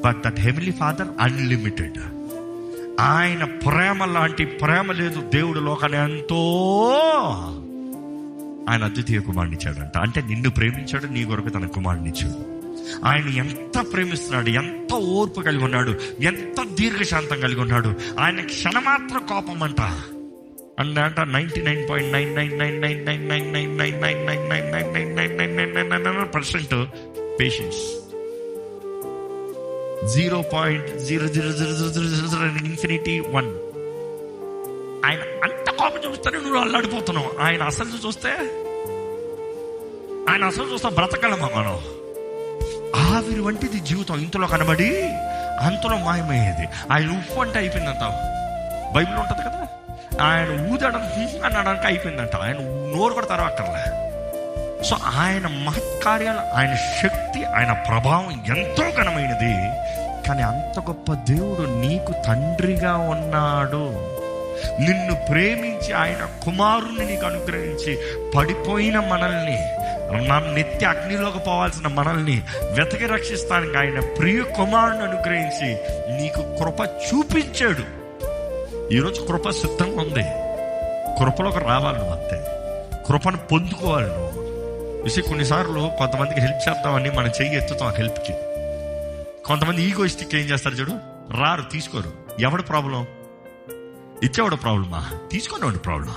But that heavenly father unlimited. ఆయన ప్రేమ లాంటి ప్రేమ లేదు. దేవుడు లోకాన్ని ఎంతో ఆయన అద్వితీయ కుమారుని ఇచ్చాడంట. అంటే నిన్ను ప్రేమించాడు, నీ కొరకు తన కుమారుని ఇచ్చాడు. ఆయన ఎంత ప్రేమిస్తున్నాడు, ఎంత ఓర్పు కలిగి ఉన్నాడు, ఎంత దీర్ఘశాంతం కలిగి ఉన్నాడు. ఆయన క్షణమాత్ర కోపం అంట 99.99999999999999% పేషెన్స్, 0.0000001. ఆయన అంత కోపం చూపిస్తానే నువ్వు అల్లాడిపోతున్నావు. ఆయన అసలు చూస్తే బ్రతకలమా మనం? ఆవిరి వంటిది జీవితం. ఇంతలో కనబడి అంతలో మాయమయ్యేది. ఆయన ఉప్పు అంటే అయిపోయిందంట. బైబిల్ ఉంటుంది కదా, ఆయన ఊదడం అనడానికి అయిపోయిందంట. ఆయన నోరు కూడా తెరవక్కర్లే. సో ఆయన మహత్కార్యాలు, ఆయన శక్తి, ఆయన ప్రభావం ఎంతో ఘనమైనది. కానీ అంత గొప్ప దేవుడు నీకు తండ్రిగా ఉన్నాడు. నిన్ను ప్రేమించి ఆయన కుమారుని నీకు అనుగ్రహించి పడిపోయిన మనల్ని, నిత్య అగ్నిలోకి పోవాల్సిన మనల్ని వెతకి రక్షిస్తానికి ఆయన ప్రియ కుమారుని అనుగ్రహించి నీకు కృప చూపించాడు. ఈరోజు కృప సిద్ధంగా ఉంది. కృపలోకి రావాలి నువ్వు, అంతే. కృపను పొందుకోవాలి నువ్వు. కొన్నిసార్లు కొంతమందికి హెల్ప్ చేద్దామని మనం చెయ్యి ఎత్తుతాం హెల్ప్కి. కొంతమంది ఈగోయిస్టిక్ ఏం చేస్తారు చూడు, రారు, తీసుకోరు. ఎవడు ప్రాబ్లం? ఇచ్చేవాడు ప్రాబ్లమా? తీసుకునేవాడు ప్రాబ్లం.